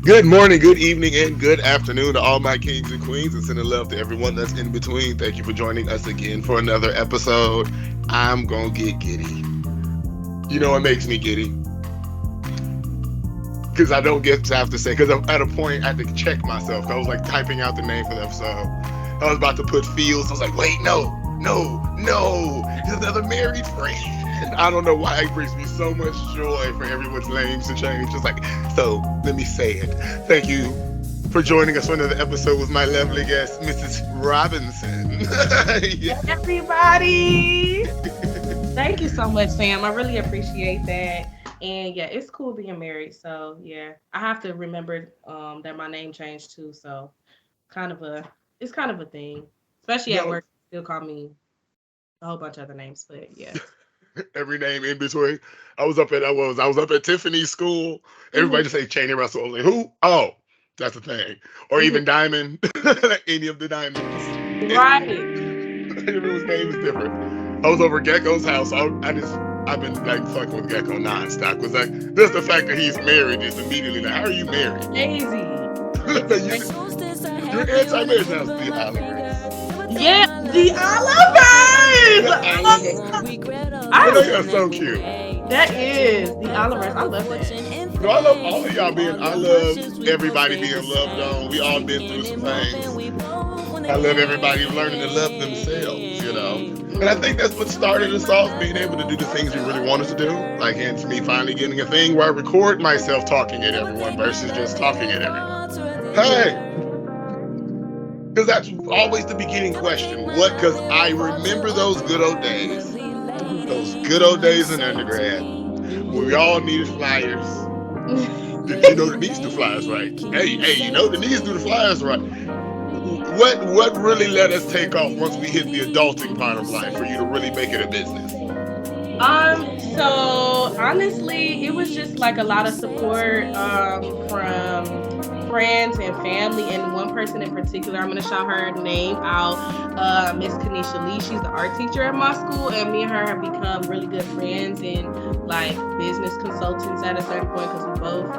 Good morning, good evening, and good afternoon to all my kings and queens, and sending love to everyone that's in between. Thank you for joining us again for another episode. I'm gonna get giddy. You know what makes me giddy? Because I don't get to have to say, because I'm at a point I had to check myself. I was like typing out the name for the episode. I was about to put feels. I was like, wait, no. He's another married friend. I don't know why it brings me so much joy for everyone's names to change. Just like, so let me say it. Thank you for joining us for another episode with my lovely guest, Mrs. Robinson. Hey, everybody. Thank you so much, Sam. I really appreciate that. And yeah, it's cool being married. So yeah, I have to remember that my name changed too. So kind of a it's kind of a thing, especially at No, work. Still call me a whole bunch of other names, but yeah. every name in between. I was up at Tiffany's school. Everybody Hmm. just say Cheney Russell. I was like, who? Oh, that's a thing. Or Hmm. even Diamond. Any of the diamonds. Right. Everyone's name is different. I was over at Gecko's house. I've been like fucking with Gecko nonstop. Was like just the fact that he's married is immediately like, how are you married? Crazy. Like, It's crazy. you're anti-marriage now. The Olivers. Yeah, the Olivers. The Olivers. But I they are so cute. That is the Olivers. I love that. No, I love all of y'all being. I love everybody being loved on. We all been through some things. I love everybody learning to love themselves. And I think that's what started us off, being able to do the things we really wanted to do. Like, hence me finally getting a thing where I record myself talking at everyone versus just talking at everyone. Hey, because that's always the beginning question. What? Because I remember those good old days. Those good old days in undergrad when we all needed flyers. You know the needs do flyers right. Hey, you know the needs do the flyers right. What really let us take off once we hit the adulting part of life for you to really make it a business? So honestly, it was just like a lot of support from friends and family, and one person in particular. I'm gonna shout her name out, Miss Kanisha Lee. She's the art teacher at my school, and me and her have become really good friends and like business consultants at a certain point because we both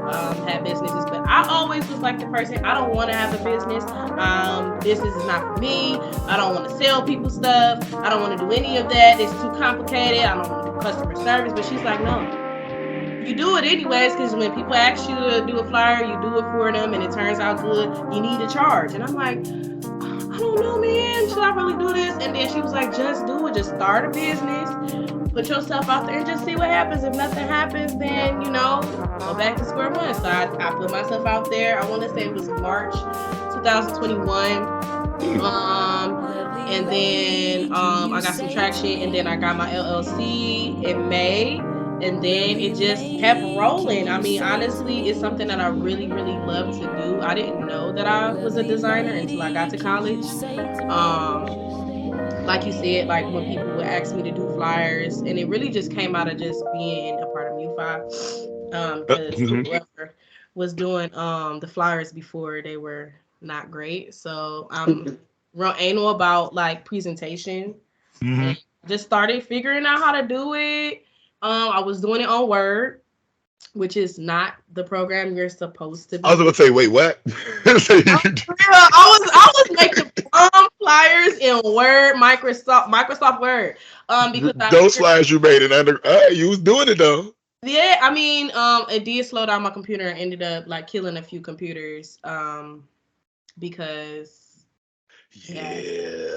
had businesses. But I always was like the person, I don't want to have a business. Business is not for me. I don't want to sell people stuff. I don't want to do any of that. It's too complicated. I don't want to do customer service. But she's like, no, you do it anyways, because when people ask you to do a flyer, you do it for them and it turns out good, you need to charge. And I'm like, I don't know, man, should I really do this? And then she was like, just do it, just start a business, put yourself out there and just see what happens. If nothing happens, then go back to square one. So I put myself out there. I want to say it was March 2021. And then I got some traction, and then I got my LLC in May, and then it just kept rolling. I mean, honestly, it's something that I really, really love to do. I didn't know that I was a designer until I got to college. Like you said, like when people would ask me to do flyers, and it really just came out of just being a part of MUFI, because whoever was doing the flyers before, they were not great. So I'm real anal about like presentation, Mm-hmm. and just started figuring out how to do it. I was doing it on Word, which is not the program you're supposed to I was be. going to say, wait, what? So Oh, yeah, I was making flyers in Word, Microsoft Word, because I those figured, flyers you made in under, you was doing it though. yeah, I mean, it did slow down my computer and ended up like killing a few computers, because yeah, Yeah.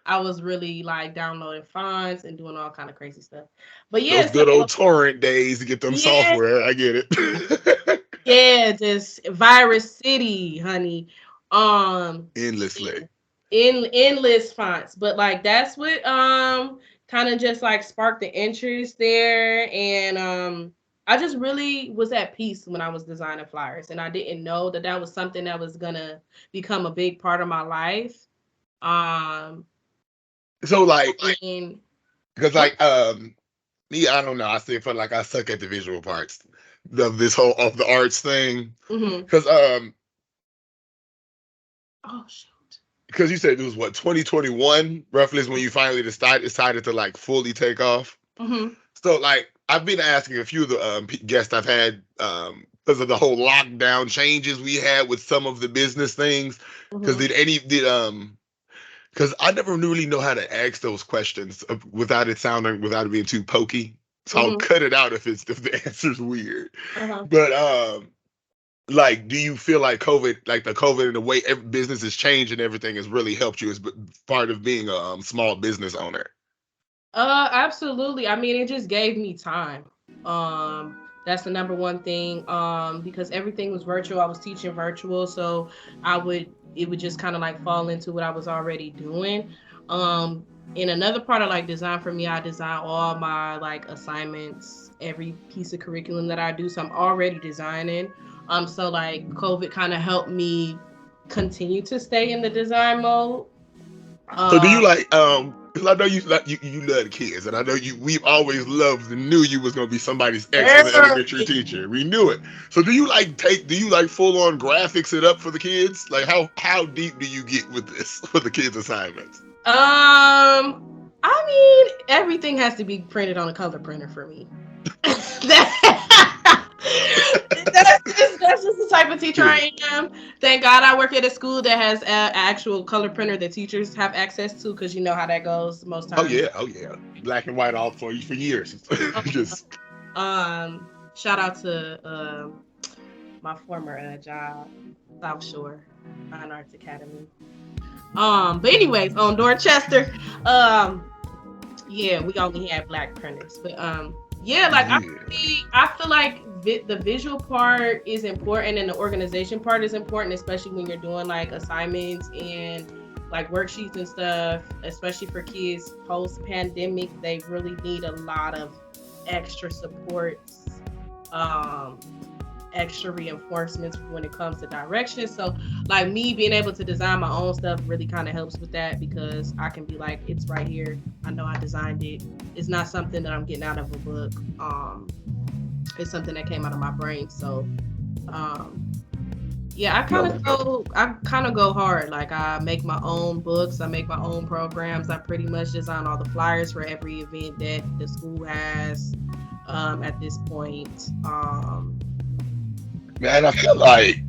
I was really like downloading fonts and doing all kind of crazy stuff. But yeah, Those so good old torrent days to get them yeah, software. I get it. yeah, just Virus City, honey. Endlessly. In endless fonts, but like that's what kind of just like sparked the interest there, and I just really was at peace when I was designing flyers, and I didn't know that that was something that was gonna become a big part of my life. Um, So like, and because go. like, me, I don't know. I still feel like I suck at the visual parts of this whole of the arts thing. Hmm. Because Oh shoot. because you said it was what 2021 roughly is when you finally decided to like fully take off. Hmm. So like I've been asking a few of the guests I've had because of the whole lockdown changes we had with some of the business things. Because Mhm. because I never really know how to ask those questions without it being too pokey. So I'll Mhm. cut it out if the answer's weird. Uh-huh. But like, do you feel like the COVID and the way business has changed and everything has really helped you as part of being a small business owner? Absolutely. I mean, it just gave me time. That's the number one thing. Because everything was virtual. I was teaching virtual, so it would just kind of like fall into what I was already doing. In another part of like design for me, I design all my like assignments, every piece of curriculum that I do. So I'm already designing. So like COVID kind of helped me continue to stay in the design mode. So do you Um, like because I know you love kids, and I know we've always loved and knew you was gonna be somebody's excellent elementary teacher. We knew it. So do you like full on graphics it up for the kids? Like how deep do you get with this for the kids assignments? I mean, everything has to be printed on a color printer for me. that, that's just the type of teacher I am. Thank God I work at a school that has an actual color printer that teachers have access to, because you know how that goes most times. Oh yeah, black and white all for you for years. Just Shout out to my former job, South Shore Fine Arts Academy. But anyways, on Dorchester, yeah, we only had black printers, but yeah, like yeah. I feel like the visual part is important and the organization part is important, especially when you're doing like assignments and like worksheets and stuff, especially for kids post pandemic. They really need a lot of extra supports, um extra reinforcements when it comes to direction. So like me being able to design my own stuff really kind of helps with that, because I can be like, it's right here. I know I designed it. It's not something that I'm getting out of a book. It's something that came out of my brain. So um yeah, I kind of go hard. Like I make my own books, I make my own programs. I pretty much design all the flyers for every event that the school has at this point. Man, I feel like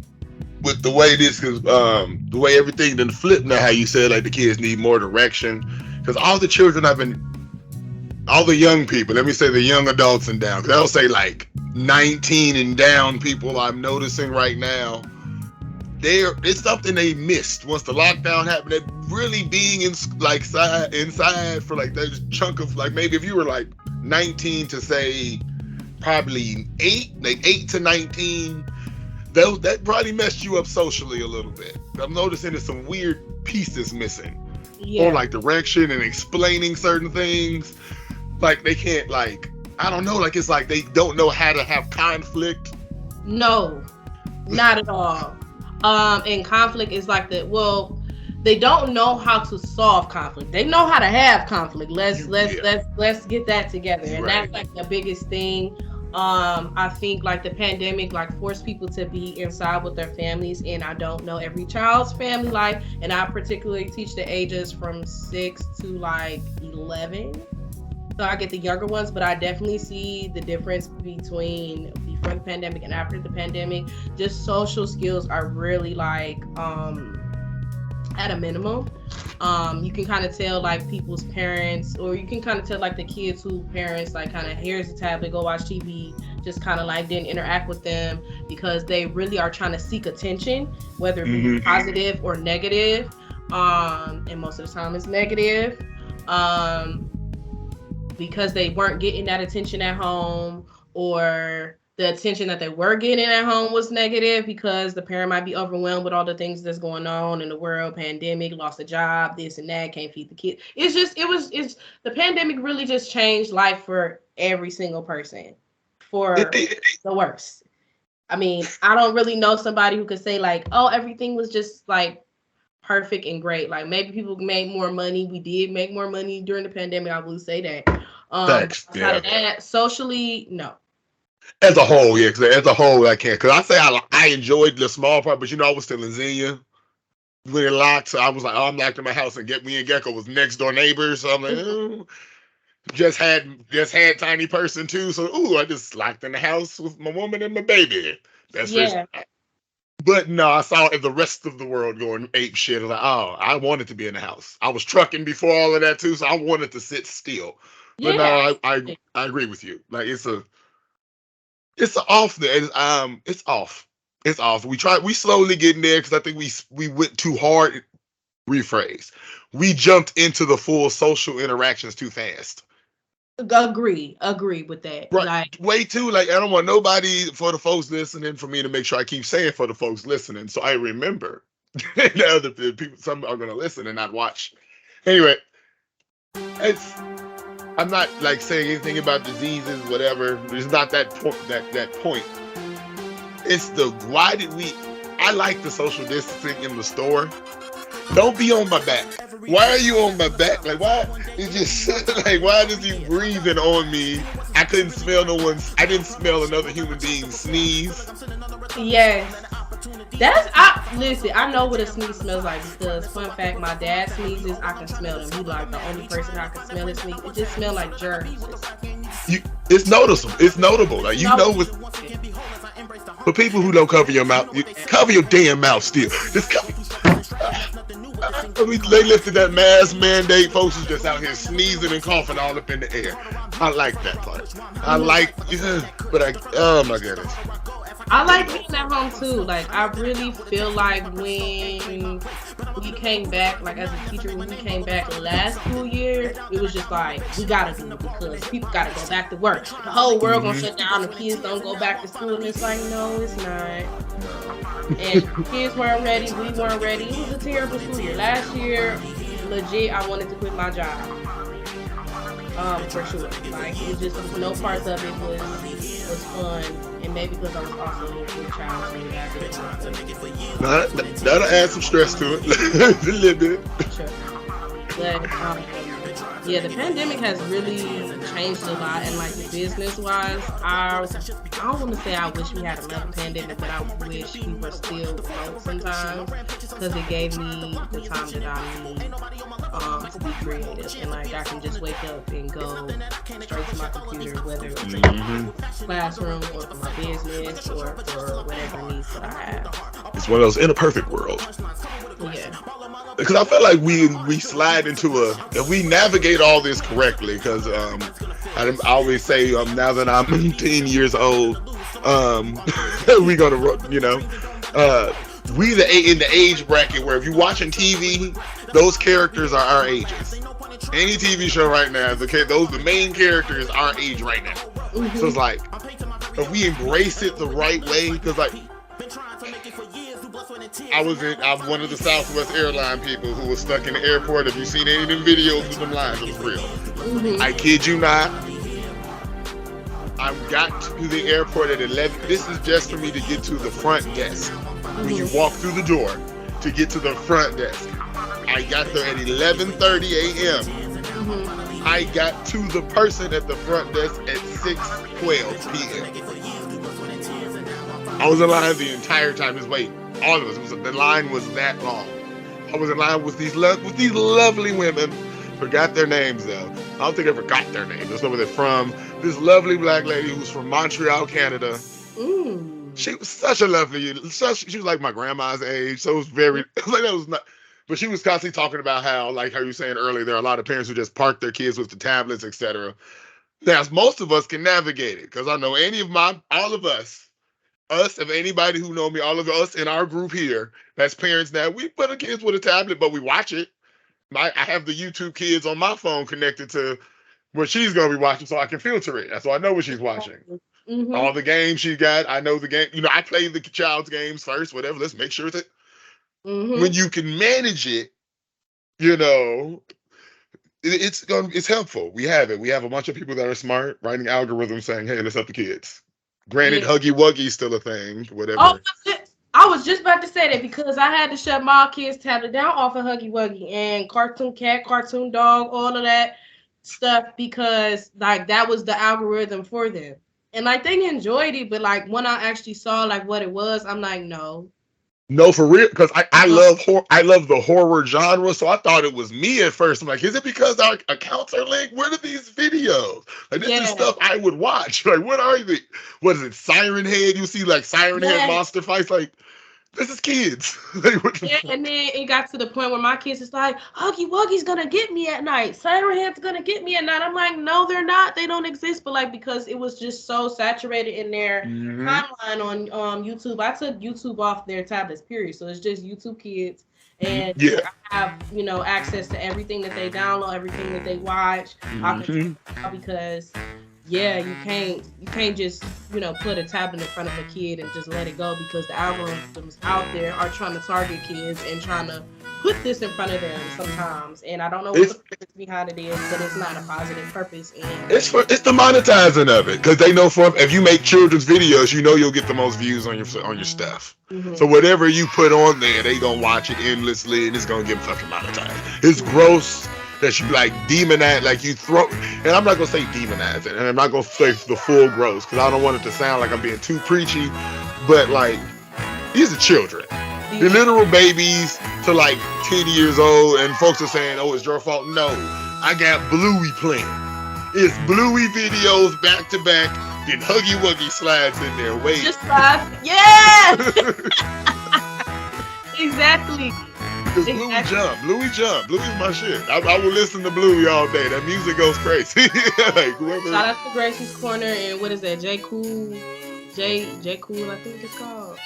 with the way the way everything then flip now, how you said like the kids need more direction, because all the young people, let me say the young adults and down, because I'll say like 19 and down people I'm noticing right now, it's something they missed once the lockdown happened. That really being inside for like that chunk of like, maybe if you were like 19 to say probably 8 to 19, that probably messed you up socially a little bit. I'm noticing there's some weird pieces missing, or Yeah. like direction and explaining certain things. Like they can't, like, I don't know, like it's like they don't know how to have conflict. No, not at all. And conflict is like they don't know how to solve conflict. They know how to have conflict. Yeah, Let's get that together. you're And right. that's like the biggest thing. I think like the pandemic like forced people to be inside with their families, and I don't know every child's family life, and I particularly teach the ages from 6 to like 11. So I get the younger ones, but I definitely see the difference between before the pandemic and after the pandemic. Just social skills are really like at a minimum. You can kind of tell like people's parents, or you can kind of tell like the kids who parents like kind of, here's the tablet, go watch TV, just kind of like didn't interact with them, because they really are trying to seek attention, whether it be positive or negative. And most of the time it's negative. Um, because they weren't getting that attention at home, or the attention that they were getting at home was negative because the parent might be overwhelmed with all the things that's going on in the world, pandemic, lost a job, this and that, can't feed the kid. It's the pandemic really just changed life for every single person It for did. the worst. I mean, I don't really know somebody who could say like, oh, everything was just like perfect and great. Like maybe people made more money. We did make more money during the pandemic. I will say that. Thanks. Outside Yeah. of that, socially, no. As a whole, yeah. 'Cause as a whole, I can't. Because I say I enjoyed the small part, but I was still in Xenia when it locked. So I was like, oh, I'm locked in my house, and get me and Gecko was next door neighbors. So I'm like, oh. just had tiny person too. So I just locked in the house with my woman and my baby. That's just. Yeah. But no, I saw the rest of the world going ape shit. I was like, oh, I wanted to be in the house. I was trucking before all of that too, so I wanted to sit still. But no, Yeah. I agree with you. Like it's off there. It's off. It's off. We slowly getting there because I think we went too hard. Rephrase. We jumped into the full social interactions too fast. Agree with that. Right. Like, Way too. Like I don't want nobody for the folks listening for me to make sure I keep saying for the folks listening. So I remember the other people, some are gonna listen and not watch. Anyway, it's I'm not like saying anything about diseases, whatever. There's not that point that point. It's the why did we I like the social distancing in the store. Don't be on my back. Why are you on my back? Like why it just like why does you breathing on me? I couldn't smell I didn't smell another human being sneeze. yes. Listen, I know what a sneeze smells like because fun fact, my dad sneezes, I can smell them. He's like the only person I can smell his sneeze. It just smells like germs. It's noticeable. It's notable. Like for people who don't cover your mouth, you cover your damn mouth still. Just cover. They lifted that mask mandate. Folks is just out here sneezing and coughing all up in the air. I like that part. Oh my goodness. I like being at home too. Like I really feel like when we came back, like as a teacher, when we came back last school year, it was just like we gotta do it because people gotta go back to work. The whole world gonna shut down. The kids don't go back to school, and it's like no, it's not. And kids weren't ready. We weren't ready. It was a terrible school year. Last year, legit, I wanted to quit my job. For sure. Like it was just no parts of it was fun, and maybe because I was also a little child, so that'll add some stress to it, a little bit. Sure. But yeah, the pandemic has really changed a lot, and like business wise, I don't want to say I wish we had another pandemic, but I wish we were still remote sometimes because it gave me the time that I need to be creative, and like I can just wake up and go straight to my computer, whether it's a classroom or for my business or for whatever needs that I have. It's one of those in a perfect world. Yeah. Because I feel like we slide into if we navigate all this correctly, because I always say now that I'm 10 years old, we're gonna we in the age bracket where if you're watching TV, those characters are our ages. Any TV show right now, the main characters are our age right now. Mm-hmm. So it's like if we embrace it the right way, because like. I'm one of the Southwest airline people who was stuck in the airport. Have you seen any of them videos with them lines? It was real. Mm-hmm. I kid you not. I got to the airport at 11. This is just for me to get to the front desk. Mm-hmm. When you walk through the door to get to the front desk. I got there at 11:30 a.m. Mm-hmm. I got to the person at the front desk at 6:12 p.m. I was in line the entire time just waiting. All of us. The line was that long. I was in line with these lovely women. Forgot their names though. I don't think I forgot their names. That's where they're from. This lovely black lady who's from Montreal, Canada. Ooh. She was such a lovely. She was like my grandma's age. So it was very like that was not. But she was constantly talking about how, like how you were saying earlier, there are a lot of parents who just park their kids with the tablets, etc. Now, most of us can navigate it because I know all of us, if anybody who know me, all of us in our group here, that's parents now, we put our kids with a tablet, but we watch it. I have the YouTube Kids on my phone connected to what she's going to be watching so I can filter it. That's why I know what she's watching. Mm-hmm. All the games she got, I know the game. I play the child's games first, whatever. Let's make sure that when you can manage it, it's helpful. We have it. We have a bunch of people that are smart writing algorithms saying, hey, let's help the kids. Granted, Huggy Wuggy's still a thing, whatever. Oh, I was just about to say that because I had to shut my kids' tablet down off of Huggy Wuggy and Cartoon Cat, Cartoon Dog, all of that stuff because like that was the algorithm for them. And like they enjoyed it, but like when I actually saw like what it was, I'm like, no, No, for real, because I love the horror genre, so I thought it was me at first. I'm like, is it because our accounts are linked? Where are these videos? Like, this is Yeah. stuff I would watch. Like, what are they? What is it? Siren Head? You see like Siren Head Yeah. monster fights? Like, this is kids. Like, what the Yeah, fuck? and then it got to the point where my kids is like, Huggy Wuggy's gonna get me at night. Siren Head's gonna get me at night. I'm like, no, they're not. They don't exist. But like because it was just so saturated in their Mm-hmm. timeline on YouTube, I took YouTube off their tablets, period. So it's just YouTube Kids, and Yeah. I have access to everything that they download, everything that they watch. I can Mm-hmm. because yeah, you can't just put a tablet in front of a kid and just let it go because the algorithms out there are trying to target kids and trying to put this in front of them sometimes. And I don't know what the It's purpose behind it is, but it's not a positive purpose. And it's the monetizing of it because they know for if you make children's videos, you know you'll get the most views on your stuff. So mhm. whatever you put on there, they gonna watch it endlessly and it's gonna get fucking monetized. It's gross that you like demonize, like you throw, and I'm not gonna say demonize it, and I'm not gonna say the full gross because I don't want it to sound like I'm being too preachy, but like these are children. They're literal babies to like 10 years old, and folks are saying, oh, it's your fault. No, I got Bluey playing. It's Bluey videos back to back, then Huggy Wuggy slides in there. Wait. Just five. Yeah, exactly. Because Bluey Exactly. jump. Bluey jump. Bluey's my shit. I will listen to Bluey all day. That music goes crazy. Like whoever. Shout out to Gracie's Corner and what is that? J Cool, J Cool, I think it's called.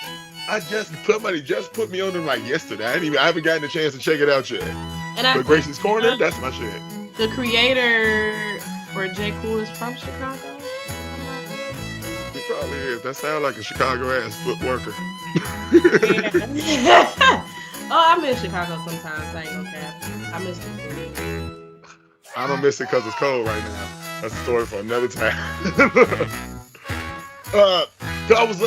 Somebody just put me on them like yesterday. I haven't gotten a chance to check it out yet. And I But think Gracie's Corner, that's my shit. the creator for J Cool is from Chicago. It probably is. That sounds like a Chicago ass foot worker. Yeah. Oh, I miss Chicago sometimes. I ain't gonna cap. I miss the food. I don't miss it because it's cold right now. That's a story for another time. Because I was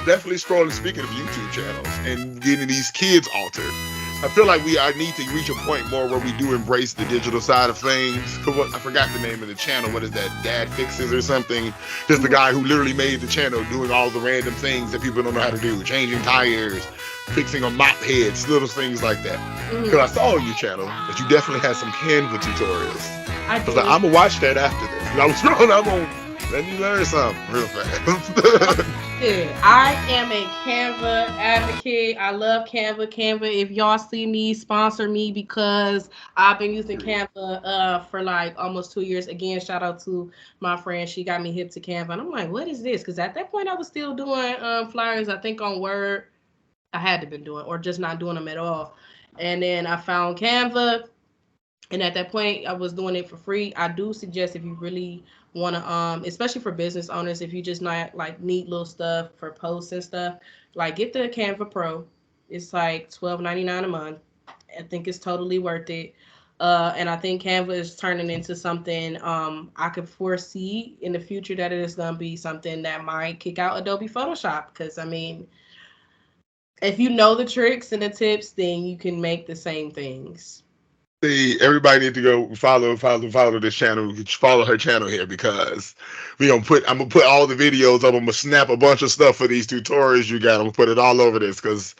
definitely scrolling. Speaking of YouTube channels and getting these kids altered, I feel like I need to reach a point more where we do embrace the digital side of things. I forgot the name of the channel. What is that? Dad Fixes or something? Just the guy who literally made the channel doing all the random things that people don't know how to do, changing tires, fixing a mop heads, little things like that. Because I saw on your channel that you definitely had some Canva tutorials. I I was did. like, I'm gonna watch that after this. And I was scrolling. I'm gonna let me learn something real fast. I am a Canva advocate. I love Canva. Canva, if y'all see me, sponsor me because I've been using Canva for like almost 2 years. Again, shout out to my friend. She got me hip to Canva. And I'm like, what is this? Because at that point I was still doing flyers, I think on Word. I had to been doing or just not doing them at all. And then I found Canva. And at that point I was doing it for free. I do suggest if you really want to especially for business owners, if you just not like need little stuff for posts and stuff, like get the Canva Pro. It's like $12.99 a month. I think it's totally worth it. And I think Canva is turning into something I could foresee in the future that it is going to be something that might kick out Adobe Photoshop, because I mean, if you know the tricks and the tips, then you can make the same things. See, everybody need to go follow this channel. Follow her channel here because I'm gonna put all the videos up. I'm gonna snap a bunch of stuff for these tutorials you got. I'm gonna put it all over this because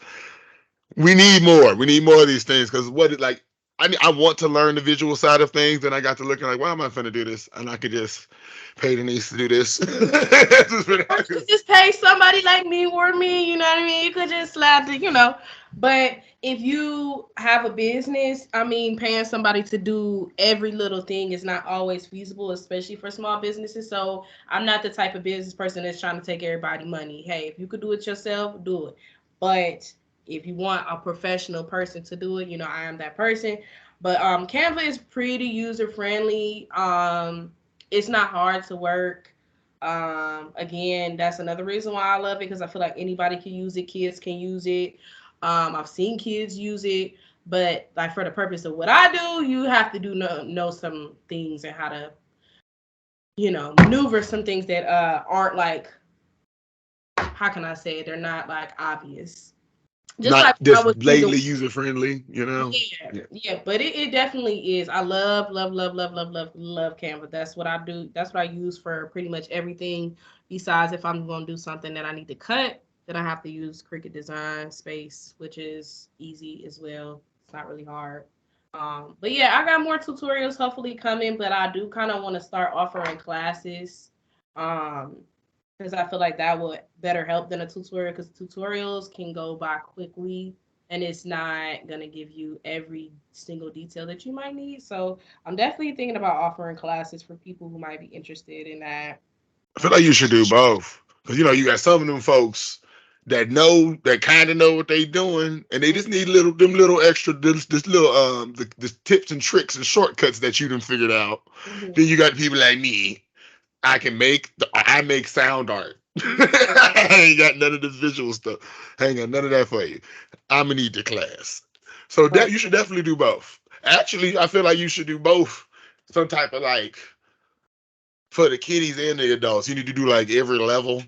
we need more. We need more of these things because what it like. I want to learn the visual side of things, and I got to looking like, why am I finna do this? And I could just pay Denise to do this. Or you could just pay somebody like me or me, you know what I mean? You could just slap the. But if you have a business, I mean, paying somebody to do every little thing is not always feasible, especially for small businesses. So I'm not the type of business person that's trying to take everybody money. Hey, if you could do it yourself, do it. But if you want a professional person to do it, I am that person. But Canva is pretty user friendly. It's not hard to work. Again, that's another reason why I love it, because I feel like anybody can use it. Kids can use it. I've seen kids use it, but like for the purpose of what I do, you have to know some things and how to maneuver some things that aren't like, how can I say it? They're not like obvious. Just Not like when I just was using. blatantly user friendly, Yeah, Yeah. yeah, but it definitely is. I love, love, love, love, love, love, love Canva. That's what I do. That's what I use for pretty much everything. Besides, if I'm going to do something that I need to cut, Then I have to use Cricut Design Space, which is easy as well. It's not really hard. But yeah, I got more tutorials hopefully coming, but I do kind of want to start offering classes. Um, because I feel like that would better help than a tutorial, because tutorials can go by quickly and it's not gonna give you every single detail that you might need. So I'm definitely thinking about offering classes for people who might be interested in that. I feel like you should do both. Because, you got some of them folks that kind of know what they doing, and they just need little extra, this little, the tips and tricks and shortcuts that you done figured out. Mm-hmm. Then you got people like me. I make sound art. I ain't got none of this visual stuff. I ain't got none of that for you. I'm gonna need the class. So that you should definitely do both. Actually, I feel like you should do both. Some type of like for the kiddies and the adults. You need to do like every level,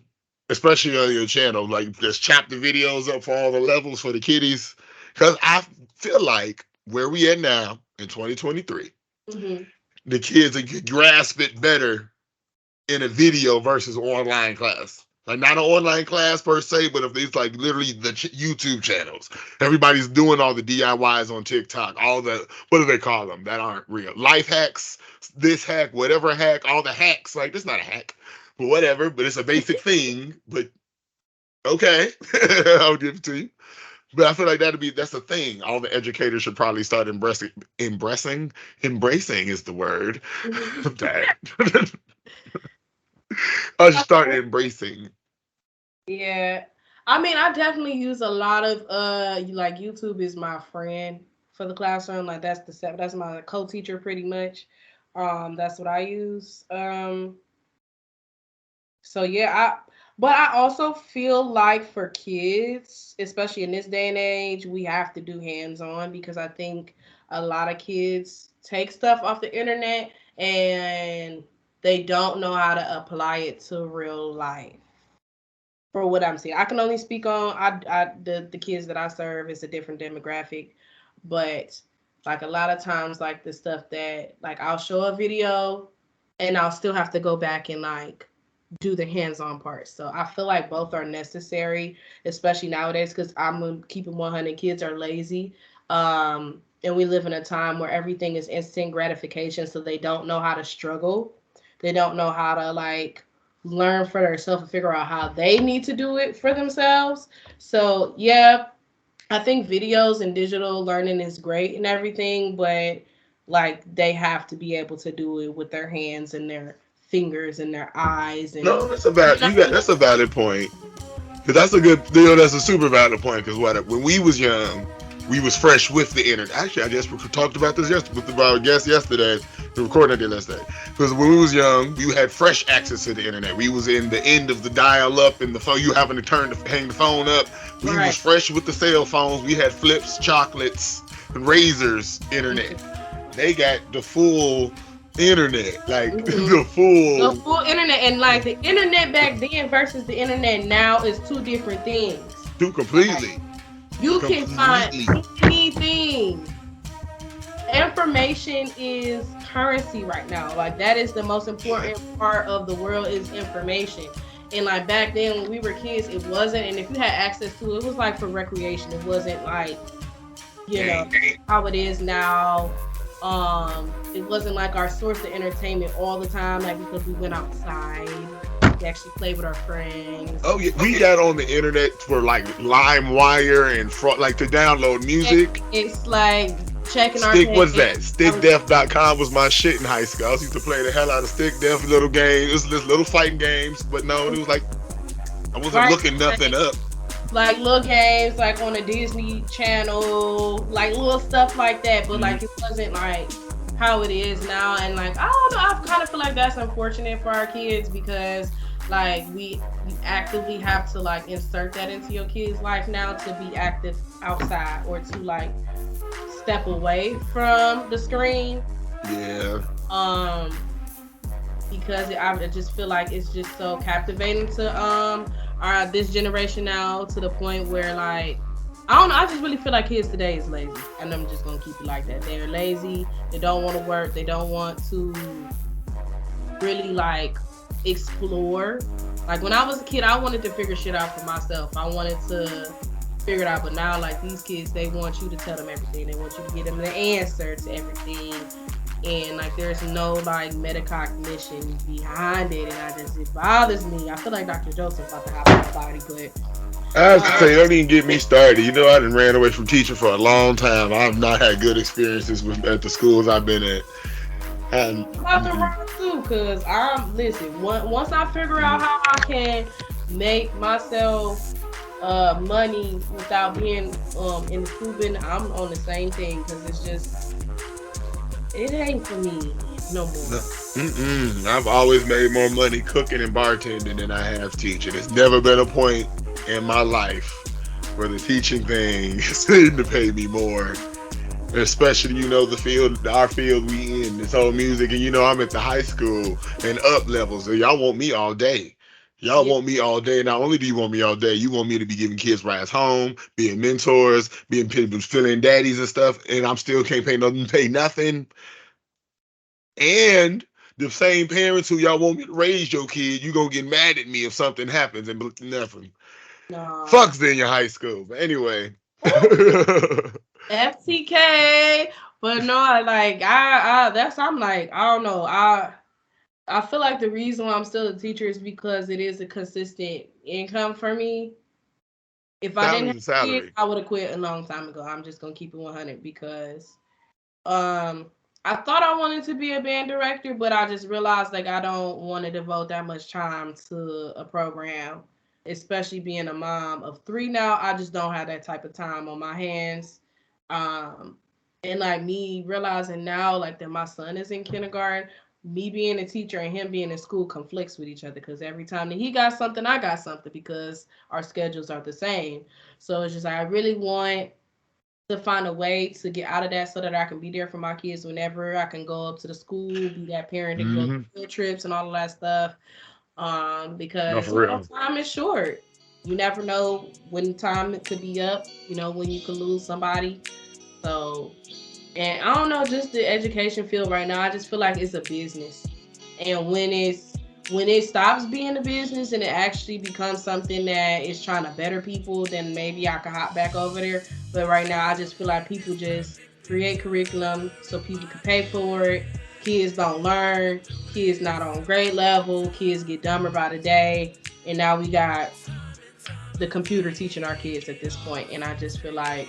especially on your channel. Like just chop the videos up for all the levels for the kiddies. Because I feel like where we at now in 2023, the kids can grasp it better in a video versus online class. Like not an online class per se, but if it's like literally the YouTube channels, everybody's doing all the DIYs on TikTok, all the, what do they call them that aren't real? Life hacks, this hack, whatever hack, all the hacks. Like this not a hack, but whatever. But it's a basic thing. But okay, I'll give it to you. But I feel like that's a thing. All the educators should probably start embracing is the word. I should start embracing. Yeah. I mean, I definitely use a lot of like YouTube is my friend for the classroom. Like that's my co-teacher pretty much. That's what I use. So yeah, but I also feel like for kids, especially in this day and age, we have to do hands-on, because I think a lot of kids take stuff off the internet and they don't know how to apply it to real life. For what I'm seeing, I can only speak on the kids that I serve is a different demographic, but like a lot of times, like the stuff that like I'll show a video and I'll still have to go back and like do the hands-on part. So I feel like both are necessary, especially nowadays, because I'm keeping 100, kids are lazy. And we live in a time where everything is instant gratification, so they don't know how to struggle. They don't know how to like learn for themselves and figure out how they need to do it for themselves. So yeah, I think videos and digital learning is great and everything, but like they have to be able to do it with their hands and their fingers and their eyes. And no, that's a valid point. Cause that's a good deal. That's a super valid point. Cause when we was young, we was fresh with the internet. Actually, I just talked about this with our guest yesterday. The recording I did last night. Because when we was young, we had fresh access to the internet. We was in the end of the dial-up and the phone. You having to hang the phone up. We was fresh with the cell phones. We had flips, chocolates, razors, internet. They got the full internet, like the full internet. And like the internet back then versus the internet now is two different things. Two completely. Like, you can find anything. Information is currency right now. Like that is the most important part of the world is information. And like back then when we were kids, it wasn't. And if you had access to it, it was like for recreation. It wasn't like, know, how it is now. It wasn't like our source of entertainment all the time, like because we went outside. We actually played with our friends. Oh yeah, we got on the internet for like LimeWire and like to download music. It's like checking our stickdef.com was my shit in high school. I used to play the hell out of stickdef little games. It was just little fighting games, but no, it was like I wasn't looking nothing up. Like little games like on the Disney Channel, like little stuff like that, but like it wasn't like how it is now. And like I don't know, I kind of feel like that's unfortunate for our kids, because like you actively have to like insert that into your kids' life now to be active outside or to like step away from the screen. Yeah. Because I just feel like it's just so captivating to this generation now, to the point where like I don't know, I just really feel like kids today is lazy, and I'm just gonna keep it like that. They're lazy, they don't want to work, they don't want to really like explore. Like when I was a kid, I wanted to figure shit out for myself. I wanted to figure it out. But now, like these kids, they want you to tell them everything. They want you to give them the answer to everything. And like there's no like metacognition behind it, and it bothers me. I feel like Dr. Joseph's about to hop on my body, I was to but say, don't even get me started. You know, I done ran away from teaching for a long time. I've not had good experiences at the schools I've been at. And I'm about to run too, cause listen. Once I figure out how I can make myself money without being in the school business, I'm on the same thing. Cause it's just it ain't for me no more. I've always made more money cooking and bartending than I have teaching. It's never been a point in my life where the teaching thing seemed to pay me more. Especially, you know, our field we in, this whole music, and you know, I'm at the high school and up levels. So y'all want me all day. Y'all Yeah, want me all day. Not only do you want me all day, you want me to be giving kids rides home, being mentors, being people filling daddies and stuff, and I'm still can't pay nothing. And the same parents who y'all want me to raise your kid, you gonna get mad at me if something happens and nothing. no. Fucks in your high school. But anyway. FTK, but no, like I'm like I don't know. I feel like the reason why I'm still a teacher is because it is a consistent income for me. If I didn't Salary's have a kids, salary. I would have quit a long time ago. I'm just gonna keep it 100 because um I thought I wanted to be a band director, but I just realized like I don't want to devote that much time to a program, especially being a mom of three now. I just don't have that type of time on my hands. Um and like me realizing now like that my son is in kindergarten, me being a teacher and him being in school conflicts with each other because every time that he got something, I got something because our schedules are the same. So it's just like I really want to find a way to get out of that so that I can be there for my kids whenever I can go up to the school, be that parent that can go to Mm-hmm. field trips and all of that stuff. No, Because for real. time is short. You never know when time it could be up. You know when you could lose somebody. So, and I don't know, just the education field right now. I just feel like it's a business, and when it stops being a business and it actually becomes something that is trying to better people, then maybe I could hop back over there. But right now, I just feel like people just create curriculum so people can pay for it. Kids don't learn. Kids not on grade level. Kids get dumber by the day. And now we got the computer teaching our kids at this point. And I just feel like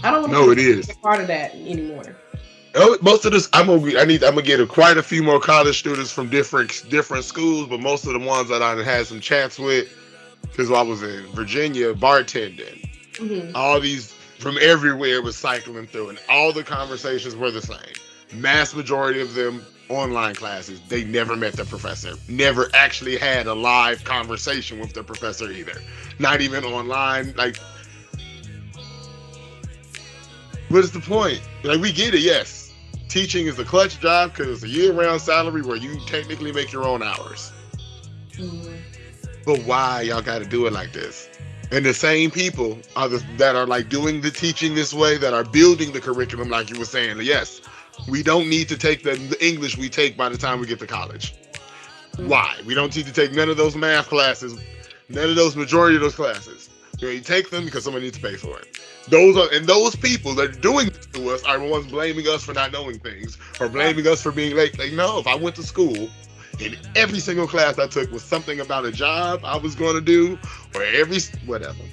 I don't want to No, it be is. a part of that anymore. Oh, most of this, I'm gonna get quite a few more college students from different schools, but most of the ones that I had some chats with, because I was in Virginia bartending, Hmm. all these from everywhere was cycling through, and all the conversations were the same. Mass majority of them online classes. They never met the professor. Never actually had a live conversation with the professor either. Not even online. Like, what is the point? Like, we get it, yes. Teaching is a clutch job because it's a year-round salary where you technically make your own hours. Hmm. But why y'all got to do it like this? And the same people that are like doing the teaching this way, that are building the curriculum, like you were saying. Yes, we don't need to take the English we take by the time we get to college. Why? We don't need to take none of those math classes, none of those majority of those classes. You take them because someone needs to pay for it. Those people that are doing this to us are the ones blaming us for not knowing things or blaming us for being late. Like, no, if I went to school and every single class I took was something about a job I was going to do, or whatever,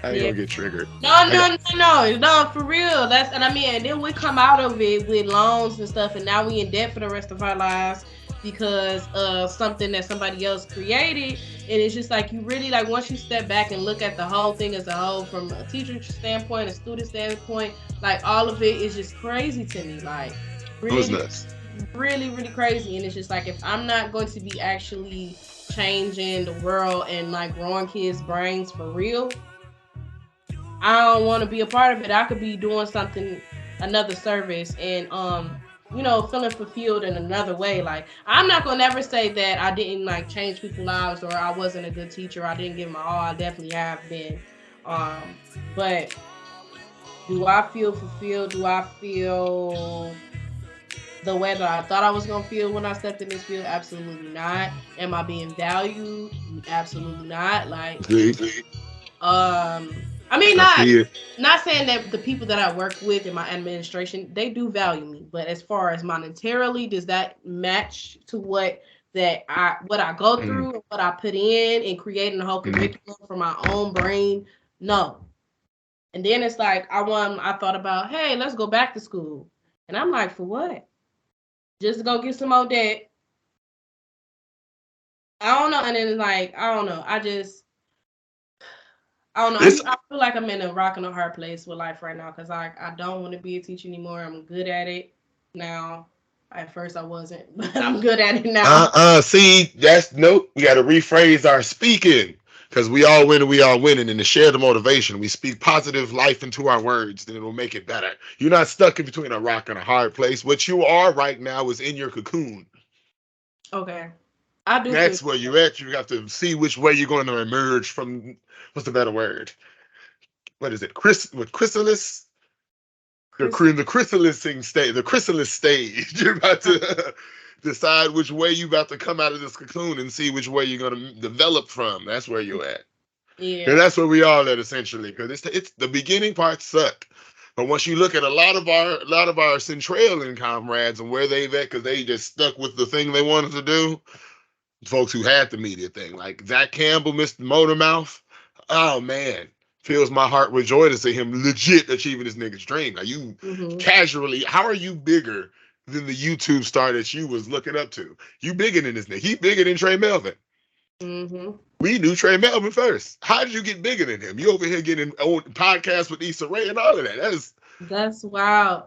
I ain't Yeah. gonna get triggered. No, I got no, for real. That's and I mean, and then we come out of it with loans and stuff, and now we in debt for the rest of our lives because of something that somebody else created. And it's just like you really like once you step back and look at the whole thing as a whole, from a teacher standpoint, a student standpoint, like all of it is just crazy to me. Like it was really, nuts. really crazy. And it's just like if I'm not going to be actually changing the world and like growing kids' brains for real, I don't want to be a part of it. I could be doing something, another service, and feeling fulfilled in another way. Like I'm not gonna never say that I didn't like change people's lives or I wasn't a good teacher. I didn't give my all. I definitely have been. But do I feel fulfilled? Do I feel the way that I thought I was gonna feel when I stepped in this field? Absolutely not. Am I being valued? Absolutely not. Like, See, I mean, I see it. not saying that the people that I work with in my administration, they do value me, but as far as monetarily, does that match to what I go through and what I put in creating a whole curriculum for my own brain? No. And then it's like I thought about, hey, let's go back to school. And I'm like, for what? Just to go get some more debt. I don't know. And then it's like, I don't know. I don't know. I feel like I'm in a rock and a hard place with life right now because I don't want to be a teacher anymore. I'm good at it now. At first I wasn't, but I'm good at it now. See, we got to rephrase our speaking because we all winning, and to share the motivation, we speak positive life into our words, then it will make it better. You're not stuck in between a rock and a hard place. What you are right now is in your cocoon. Okay. I do. That's where you're at. You have to see which way you're going to emerge from. What's the better word? What is it? Chrysalis? The chrysalis stage. You're about to decide which way you about to come out of this cocoon and see which way you're going to develop from. That's where you're at. Yeah. And that's where we all at essentially, because it's the beginning parts suck. But once you look at a lot of our Centralian comrades and where they've at, because they just stuck with the thing they wanted to do, folks who had the media thing, like Zach Campbell, Mr. Motormouth, oh man, fills my heart with joy to see him legit achieving this nigga's dream. Now you casually, how are you bigger than the YouTube star that you was looking up to? You bigger than this nigga. He bigger than Trey Melvin. We knew Trey Melvin first. How did you get bigger than him? You over here getting on podcasts with Issa Rae and all of that. That's wild.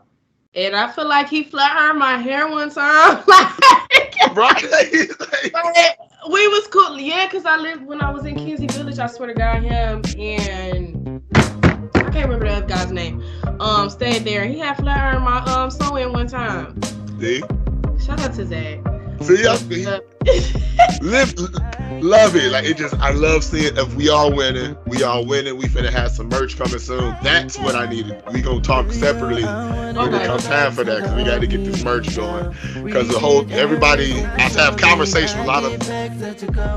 And I feel like he flat ironed my hair one time. Right? We was cool. Yeah, because when I was in Kinsey Village, I swear to God, him and I can't remember the other guy's name. Stayed there. He had flat ironed my sew-in one time. See? Shout out to Zach. See, love it. Like I love seeing if we all winning. We finna have some merch coming soon. That's what I needed. We gonna talk separately when it comes time for that, because we got to get this merch going. Because everybody, I have conversation with a lot of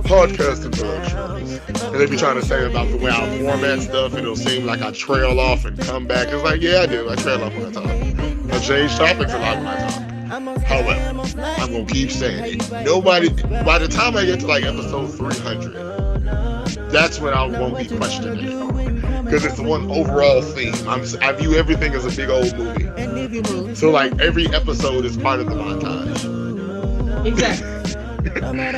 podcast intellectuals, and they be trying to say about the way I format stuff. It'll seem like I trail off and come back. It's like, yeah, I do. I trail off when I talk. I change topics a lot when I talk. However, I'm gonna keep saying it. Nobody, by the time I get to like episode 300, that's when I won't be questioning it, because it's the one overall theme. I view everything as a big old movie. So like every episode is part of the montage. Exactly.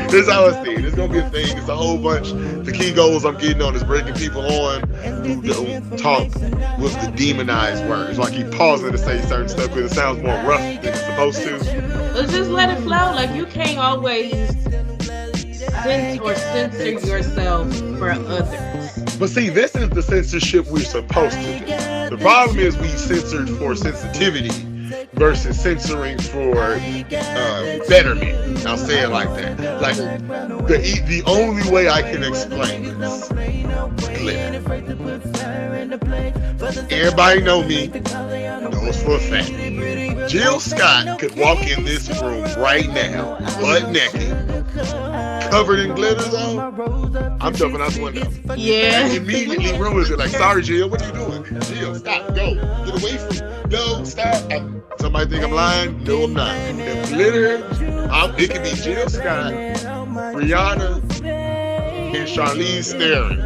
This is how I see it. It's gonna be a thing. It's a whole bunch. The key goals I'm getting on is breaking people on who don't talk with the demonized words. Like keep pausing to say certain stuff because it sounds more rough than it's supposed to. Let's just let it flow. Like you can't always censor yourself for others. But see, this is the censorship we're supposed to do. The problem is we censored for sensitivity versus censoring for betterment. I'll say it like that. Like the only way I can explain this, glitter. Everybody know me, knows for a fact. Jill Scott could walk in this room right now, butt naked, covered in glitter though. I'm jumping out the window. Yeah. And immediately ruins it. Like, sorry, Jill, what are you doing? Jill, stop, go, get away from me. No, stop. Somebody think I'm lying? No, I'm not. The glitter, it could be Jill Scott, Rihanna, and Charlize Theron,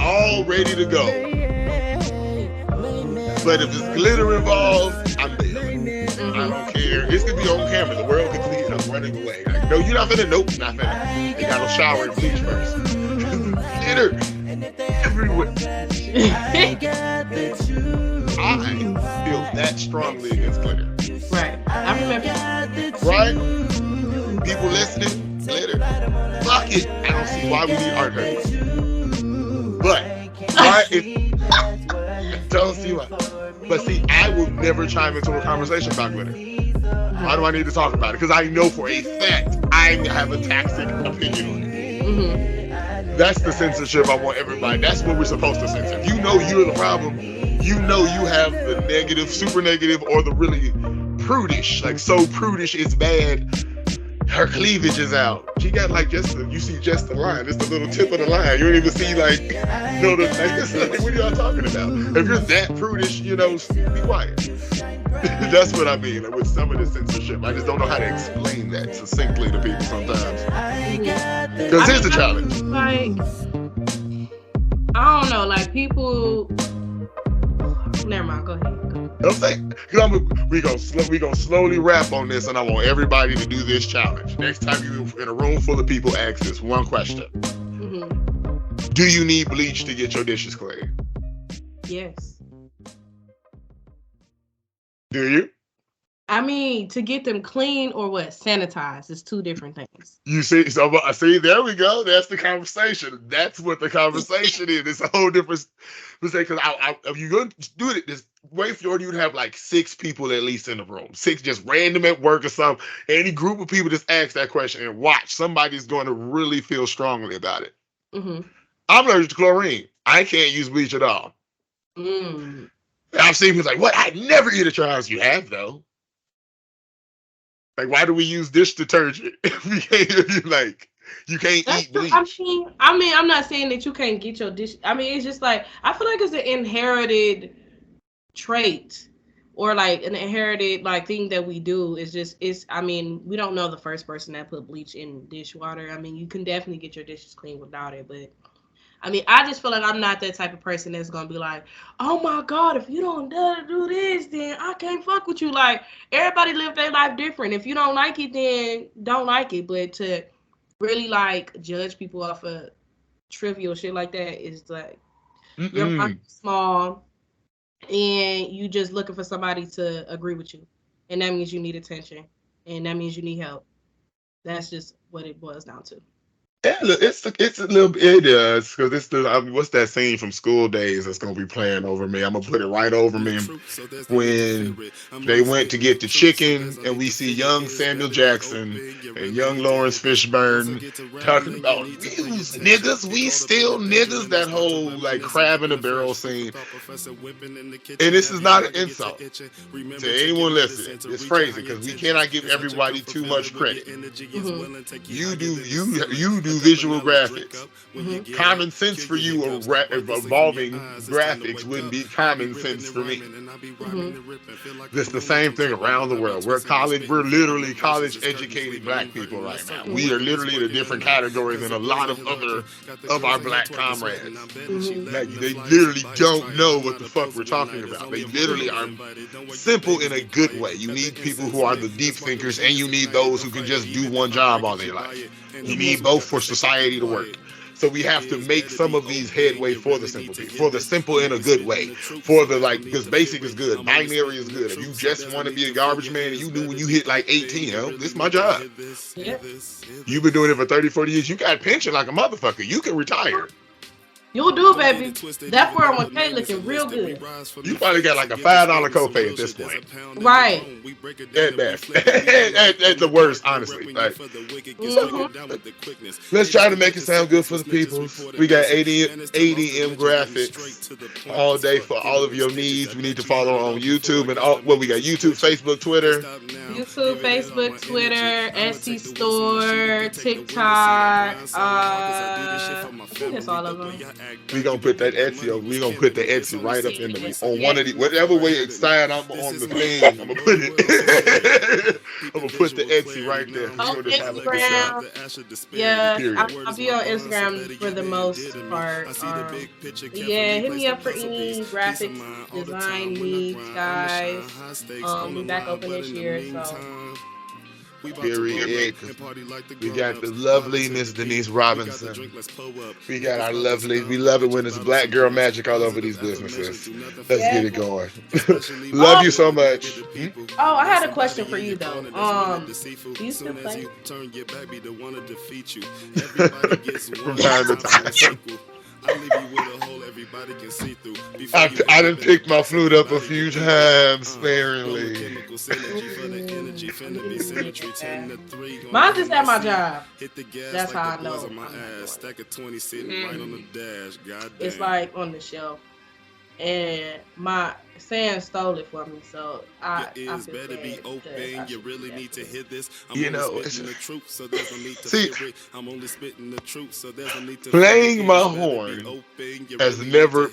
all ready to go. But if there's glitter involved, I'm bailing. I don't care. This could be on camera. The world can see it. I'm running away. Like, no, you're not finna. Nope, not finna. They gotta shower and bleach first. Glitter everywhere. I feel that strongly against glitter. Right. I remember. Right? People listening, glitter. Fuck it. I don't see why we need art hurts. But, I don't see why. But see, I will never chime into a conversation about glitter. Why do I need to talk about it? Because I know for a fact I have a toxic opinion on it. That's the censorship I want everybody. That's what we're supposed to censor. If you know you're the problem, you know you have the negative, super negative, or the really prudish, like so prudish it's bad. Her cleavage is out. She got like you see just the line. It's the little tip of the line. You don't even see like, like, what are y'all talking about? If you're that prudish, be quiet. That's what I mean. Like, with some of the censorship, I just don't know how to explain that succinctly to people sometimes. Because here's the challenge. Like, I don't know, like people. Never mind. Go ahead. I'm saying, we gonna slowly wrap on this, and I want everybody to do this challenge. Next time you're in a room full of people, ask this one question: Do you need bleach to get your dishes clean? Yes. Do you? I mean, to get them clean or what? Sanitized. It's two different things. You see, so see, there we go. That's the conversation. That's what the conversation is. It's a whole different mistake. Because if you're going to do it, this way for you'd have like 6 people at least in the room. 6 just random at work or something. Any group of people just ask that question and watch. Somebody's going to really feel strongly about it. I'm allergic to chlorine. I can't use bleach at all. I've seen people like, what? I'd never eat a trials. You have, though. Like, why do we use dish detergent if we can't, you can't eat bleach? I mean, I'm not saying that you can't get your dish. I mean, it's just like, I feel like it's an inherited trait or like an inherited like thing that we do. I mean, we don't know the first person that put bleach in dishwater. I mean, you can definitely get your dishes clean without it, but I mean, I just feel like I'm not that type of person that's gonna be like, oh my God, if you don't do this, then I can't fuck with you. Like, everybody live their life different. If you don't like it, then don't like it. But to really like judge people off of trivial shit like that is like, your mind is small and you just looking for somebody to agree with you. And that means you need attention. And that means you need help. That's just what it boils down to. Yeah, it's a little bit. It does, because it's what's that scene from School Days that's gonna be playing over me? I'm gonna put it right over me when they went to get the chicken, and we see young Samuel Jackson and young Lawrence Fishburne talking about these niggas, we still niggas. That whole like crab in a barrel scene, and this is not an insult to anyone listening. It's crazy because we cannot give everybody too much credit. You do visual graphics. Common sense for you evolving graphics wouldn't be common sense for me. It's the same thing around the world. We're literally college educated black people right now. We are literally in a different category than a lot of other of our black comrades. Like, they literally don't know what the fuck we're talking about. They literally are simple in a good way. You need people who are the deep thinkers, and you need those who can just do one job all their life. You need both for society to work. So we have to make some of these headway for the simple people, for the simple in a good way, for the because basic is good, binary is good. If you just want to be a garbage man, and you do when you hit like 18, this is my job. Yep. You've been doing it for 30, 40 years. You got a pension like a motherfucker. You can retire. You'll do it, baby. That 401k looking real good. You probably got like a $5 copay at this point. Right. At best. at the worst, honestly. Like, let's try to make it sound good for the people. We got ADM Graphix all day for all of your needs. We need to follow on YouTube and we got YouTube, Facebook, Twitter. YouTube, Facebook, Twitter, Etsy store, TikTok. I think that's all of them. We gonna put that Etsy. We gonna put the Etsy right up in on one of the whatever way side I'm on the thing. I'm gonna put it. I'm gonna put the Etsy right there. On Instagram. Yeah, I'll be on Instagram for the most part. Yeah, hit me up for any graphic design needs, guys. We're back open this year, so. Period. We got the lovely Miss Denise Robinson. We got our lovely. We love it when there's black girl magic all over these businesses. Let's get it going. Love you so much. Oh, I had a question for you though. Do you still play? From time to time. I done picked my flute up a few times sparingly. Mine's just at my job. That's how I know. It's like on the shelf. and my Sam stole it from me, so I feel bad because I should do that for him. You know, see, playing my horn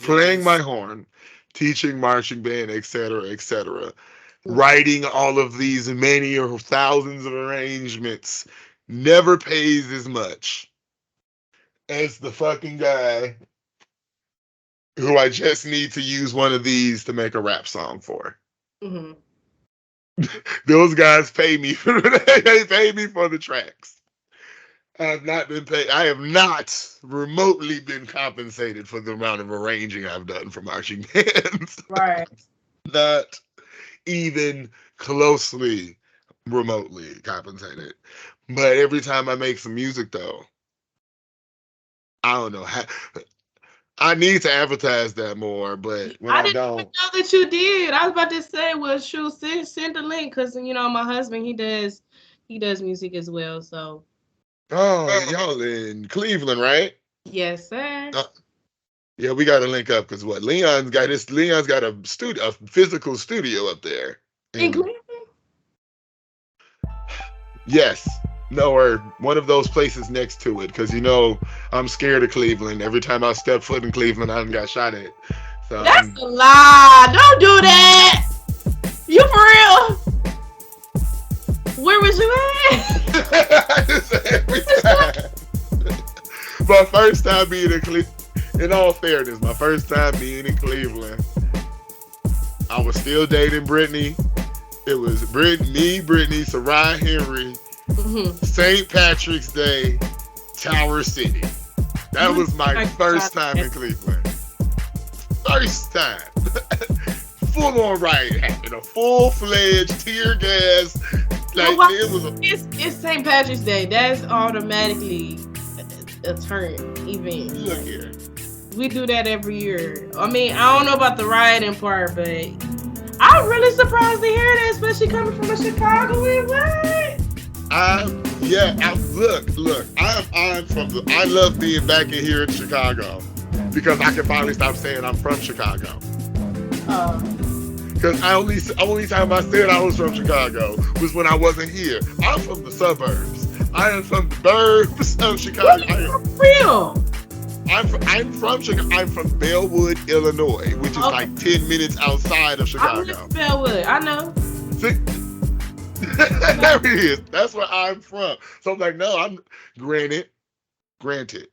playing my horn, teaching marching band, etc., etc., Mhm. writing all of these many or thousands of arrangements never pays as much as the fucking guy who I just need to use one of these to make a rap song for. Mhm. Those guys pay me for they pay me for the tracks. I have not been paid. I have not remotely been compensated for the amount of arranging I've done for marching bands. Right. Not even closely remotely compensated. But every time I make some music, though, I don't know how. I need to advertise that more, but when I I didn't even don't, know that you did. I was about to say, well, shoot, send the link because my husband he does music as well. So oh, y'all in Cleveland, right? yes, sir. Uh, yeah, we got to link up because what Leon's got a physical studio up there, In and Cleveland. yes, no, or one of those places next to it, because I'm scared of Cleveland. Every time I step foot in Cleveland, I done got shot at. So That's I'm. a lie. Don't do that. You for real? Where was you at? Every time. My first time being in Cleveland. In all fairness, my first time being in Cleveland, I was still dating Brittany. It was Brittany, Sarai Henry, Mhm. St. Patrick's Day, Tower City. That You was my like first time in Cleveland. First time. Full on riot happened. A full fledged tear gas. But Like why? it was a It's St. Patrick's Day. That's automatically a turn event. look Like here. we do that every year. I mean, I don't know about the rioting part, but I'm really surprised to hear that, especially coming from a Chicagoan. What? Look. I love being back in here in Chicago because I can finally stop saying I'm from Chicago. Uh, Because only time I said I was from Chicago was when I wasn't here. I'm from the suburbs. I am from the burbs of what Chicago. is for real? I'm from Chicago. I'm from Bellwood, Illinois, which is Okay, like 10 minutes outside of I live Chicago. in Bellwood. I know. See, there it is. That's where I'm from. So I'm like, no, I'm granted, granted.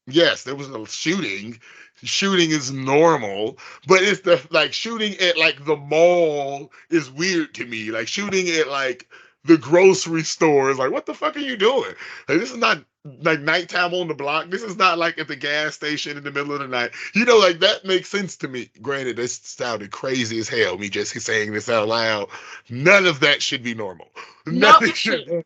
Yes, there was a shooting. Shooting is normal, but it's the like shooting at like the mall is weird to me. Like shooting at like the grocery store is like, what the fuck are you doing? Like this is not like nighttime on the block. This is not like at the gas station in the middle of the night. Like that makes sense to me. Granted, this sounded crazy as hell. Me just saying this out loud. None of that should be normal. No, Nothing it should. shouldn't.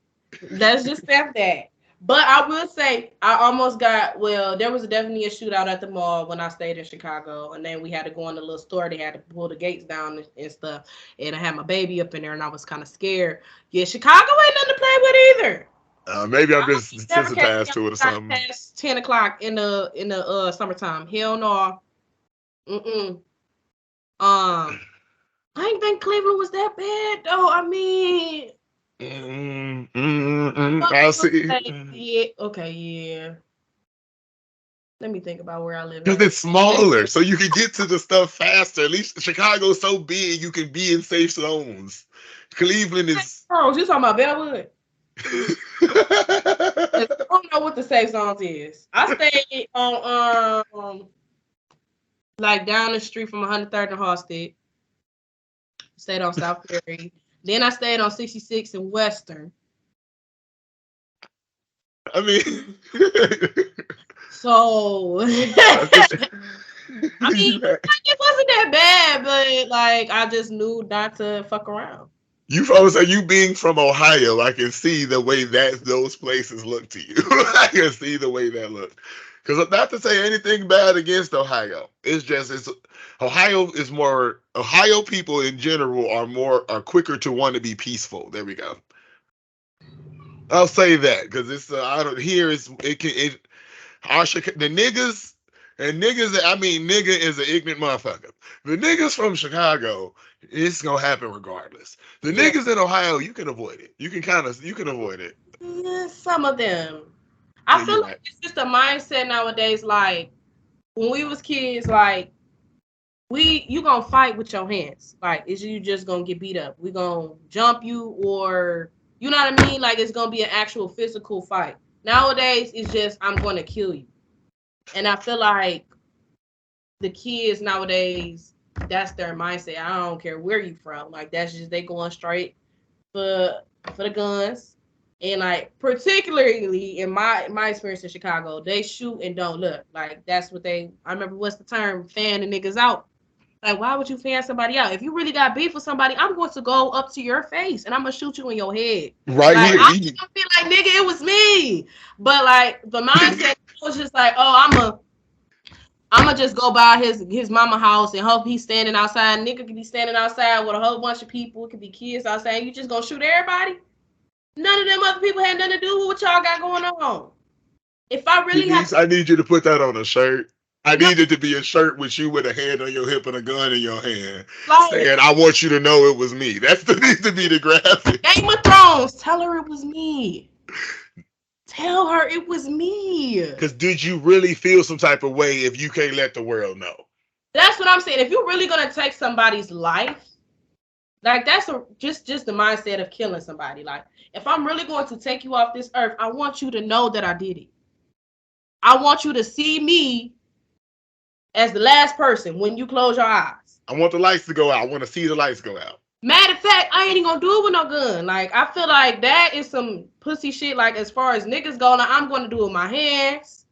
Let's just stamp that. But I will say, I almost got, well, there was definitely a shootout at the mall when I stayed in Chicago. And then we had to go in the little store. They had to pull the gates down and stuff. And I had my baby up in there and I was kind of scared. Yeah, Chicago ain't nothing to play with either. Maybe I'm I just never catch me sensitized to it or outside something. past 10 o'clock in the summertime. Hell no. Mm-mm. I didn't think Cleveland was that bad though. I mean, I see. yeah, okay, yeah. Let me think about where I live Because at. it's smaller, so you can get to the stuff faster. At least Chicago's so big, you can be in safe zones. Cleveland is. Oh, you talking about Bellwood? 'Cause I don't know what the safe zones is. I stayed on like down the street from 103rd and Halsted. Stayed on South Ferry. Then I stayed on 66 and Western. I mean, So I mean, like, it wasn't that bad, but like I just knew not to fuck around. you being from Ohio, I can see the way that those places look to you. I can see the way that look. Because not to say anything bad against Ohio, it's Ohio people in general are quicker to want to be peaceful. There we go. I'll say that because it's I don't here is it can it our the niggas And niggas, I mean, nigga is an ignorant motherfucker. The niggas from Chicago, it's gonna happen regardless. The Yeah. niggas in Ohio, you can avoid it. You can avoid it. Yeah, some of them. Yeah, I feel you're like right. it's just a mindset nowadays. Like when we was kids, like you gonna fight with your hands. Like is you just gonna get beat up? We gonna jump you, or you know what I mean? Like it's gonna be an actual physical fight. Nowadays, it's just I'm gonna kill you. And I feel like the kids nowadays, that's their mindset. I don't care where you from. Like that's just they going straight for the guns. And like particularly in my experience in Chicago, they shoot and don't look. Like that's what they I remember what's the term, fan the niggas out. Like why would you fan somebody out? If you really got beef with somebody, I'm going to go up to your face and I'm gonna shoot you in your head. Right Like here. I'm gonna be like, nigga, it was me. But like the mindset was just like, oh, I'ma just go by his mama house and hope he's standing outside. Nigga could be standing outside with a whole bunch of people. It could be kids outside. You just gonna shoot everybody? None of them other people had nothing to do with what y'all got going on. If I really have Denise, I need you to put that on a shirt. I no, need it to be a shirt with you with a hand on your hip and a gun in your hand, like saying, "I want you to know it was me." That's the needs to be the graphic. Game of Thrones, tell her it was me. Tell her it was me. Because did you really feel some type of way if you can't let the world know? That's what I'm saying. If you're really gonna take somebody's life, like that's just the mindset of killing somebody. Like if I'm really going to take you off this earth, I want you to know that I did it. I want you to see me as the last person when you close your eyes. I want the lights to go out. I want to see the lights go out. Matter of fact, I ain't even gonna do it with no gun. Like I feel like that is some pussy shit. Like as far as niggas go, like, I'm gonna do it with my hands.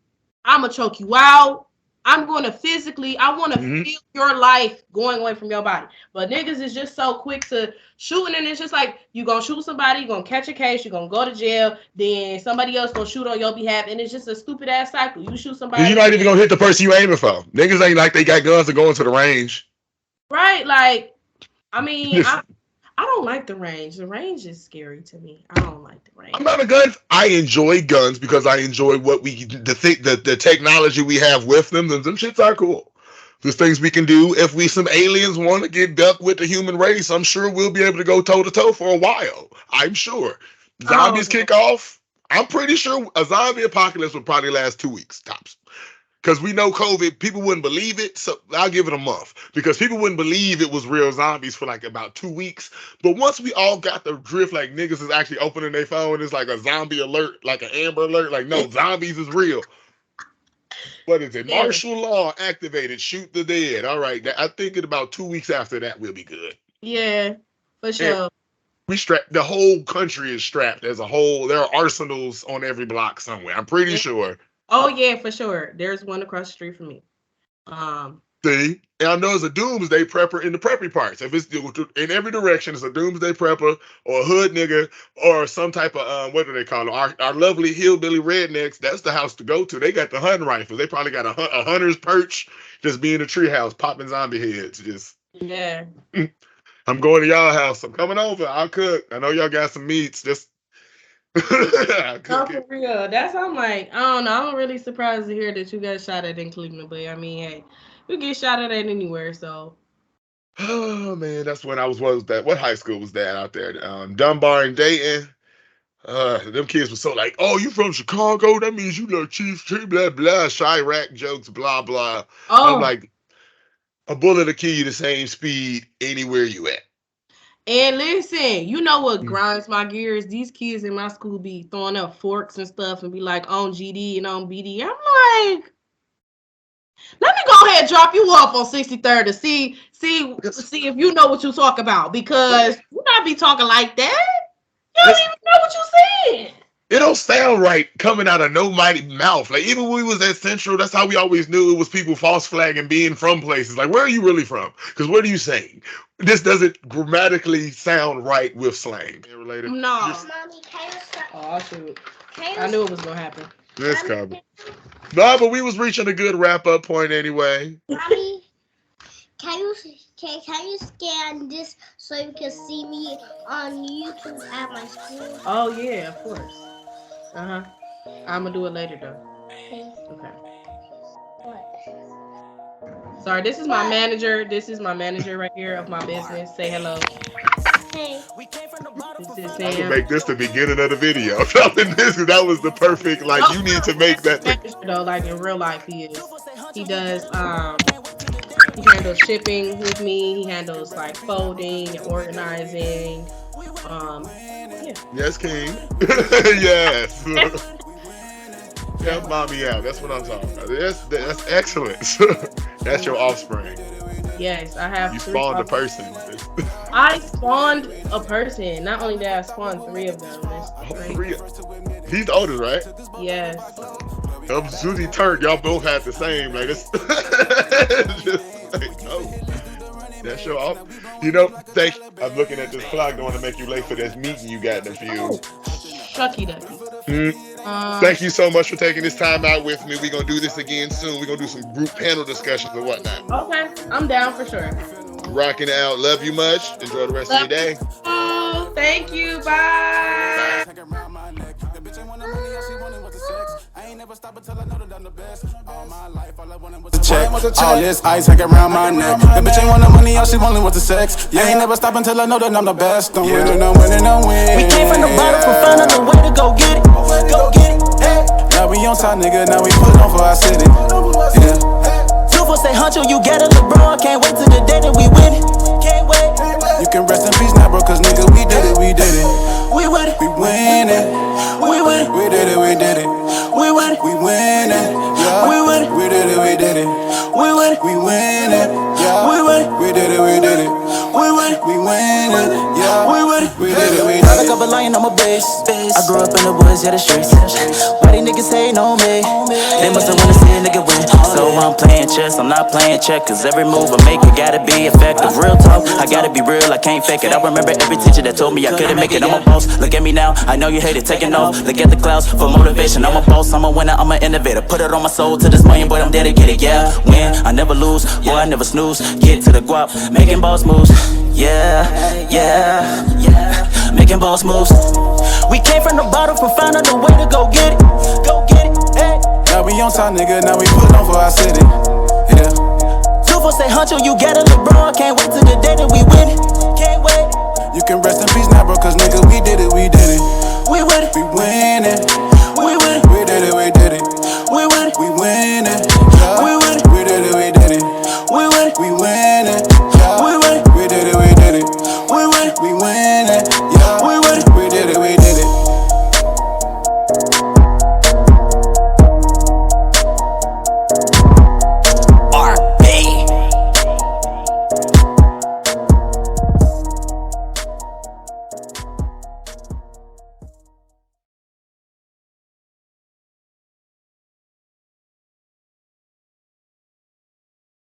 I'm gonna choke you out. I'm gonna physically. I want to Mm-hmm. feel your life going away from your body. But niggas is just so quick to shooting, and it's just like you gonna shoot somebody, you gonna catch a case, you gonna go to jail, then somebody else gonna shoot on your behalf, and it's just a stupid ass cycle. You shoot Because you're somebody, not even gonna hit the person you aiming for. Niggas ain't like they got guns to go into the range. right? Like I mean, Just, I don't like the range. The range is scary to me. I don't like the I'm range. not a gun. I enjoy guns because I enjoy what the technology we have with them. Them shits are cool. There's things we can do. If we some aliens want to get duck with the human race, I'm sure we'll be able to go toe to toe for a while. I'm sure. Oh, Zombies kick off. I'm pretty sure a zombie apocalypse would probably last 2 weeks tops. Because we know COVID, people wouldn't believe it. So I'll give it a month because people wouldn't believe it was real zombies for like about 2 weeks. But once we all got the drift, like niggas is actually opening their phone, it's like a zombie alert, like an Amber alert. Like, no, zombies is real. What is it? yeah, Martial law activated. Shoot the dead. All right. I think in about 2 weeks after that, we'll be good. yeah, for And sure. we strapped. The whole country is strapped as a whole. There are arsenals on every block somewhere. I'm pretty Yeah. sure. Oh yeah, for sure. There's one across the street from me. Um, See, and I know it's a doomsday prepper in the preppy parts. If it's in every direction, it's a doomsday prepper or a hood nigga or some type of what do they call it? Our lovely hillbilly rednecks. That's the house to go to. They got the hunting rifles. They probably got a hunter's perch, just be in the treehouse popping zombie heads. Just yeah. I'm going to y'all house. I'm coming over. I'll cook. I know y'all got some meats. Just I'll No, cook for it. real. That's I'm like, I don't know. I'm really surprised to hear that you got shot at in Cleveland, but I mean, hey, you get shot at anywhere, so Oh man, that's when I was. What was that? What high school was that out there? Dunbar and Dayton. Them kids were so like, oh, you from Chicago? That means you know Chief Tree, blah, blah, Chirac jokes, blah, blah. I'm oh, like, a bullet will kill you the same speed anywhere you at. and listen, you know what grinds my gears? These kids in my school be throwing up forks and stuff and be like on GD and on BD. I'm like, let me go ahead and drop you off on 63rd to see if you know what you talk about because you not be talking like that. You don't That's even know what you said. it don't sound right coming out of nobody's mouth. Like even when we was at Central, that's how we always knew it was people false flagging being from places. Like, where are you really from? Because what are you saying? This doesn't grammatically sound right with slang. Related. No. Just Mommy, can you stop? Oh shoot. Can I you knew it was gonna happen. this Mommy, coming. No, but we was reaching a good wrap up point anyway. Mommy, can you scan this so you can see me on YouTube at my school? Oh yeah, of course. Uh-huh. I'm gonna do it later though. Okay. Okay. What? Sorry, this is my manager. This is my manager right here of my business. Say hello. Hey. This is I'm gonna Sam. make this the beginning of the video. That was the perfect. Like you need to make that. Manager, though, like in real life, he is. He does. He handles shipping with me. He handles like folding and organizing. Yeah. Yes, King. Yes. Help mommy out. That's what I'm talking about. That's excellence. That's your offspring. Yes, I have. You spawned a person. I spawned a person. Not only that, I spawned 3 of them. Three. He's the oldest, right? Yes. Susie Turk, y'all both had the same. Like it's just like, oh, that's your off. You know, thank. I'm looking at this clock. Don't want to make you late for this meeting you got in a few. Shucky ducky. Thank you so much for taking this time out with me. We're gonna do this again soon. We're gonna do some group panel discussions or whatnot. Okay, I'm down for sure. Rocking out. Love you much. Enjoy the rest of your day. Oh, thank you. Bye. Check. All this ice hanging around my neck. The bitch ain't want the money, all she wanted was the sex. Yeah, ain't never stop until I know that I'm the best. Don't win, don't win, don't win. We came from the bottom, from finding a way to go get it. Go get it. Hey. Now we on top, nigga. Now we put on for our city. Yeah. 2-4 say huncho, you get it, LeBron. Can't wait till the day that we win it. Can't wait. You can rest in peace now, bro, cause nigga, we did it, we did it. We win it. We win it. We win it. We did it, we did it. We win it. We win it. Yeah. We win it. We did it, we did it. We win it. We win it. Yeah. We win it. We did it, we did it. We win it. We win it. Yeah. We win it. We did it, we Got did a it. couple lying on my base. I grew up in the woods, yeah, the streets. Why these niggas hating on me? They must have wanna see a nigga win. So I'm playing chess, I'm not playing check. Cause every move I make, it gotta be effective. Real talk, I gotta be real, I can't fake it. I remember every teacher that told me I couldn't make it. I'm a boss, look at me now, I know you hate it, taking off. Look at the clouds for motivation. I'm a boss, I'm a winner, I'm an innovator. Put it on my soul to this million, boy, I'm dedicated. Yeah, win, I never lose, boy, I never snooze. Get to the guap, making boss moves. Yeah, yeah, yeah, making boss moves. We came from the bottom, from finding a way to go get it. Go get it, hey. Now we on top, nigga. Now we put on for our city. Yeah. 2-4 say huncho, you get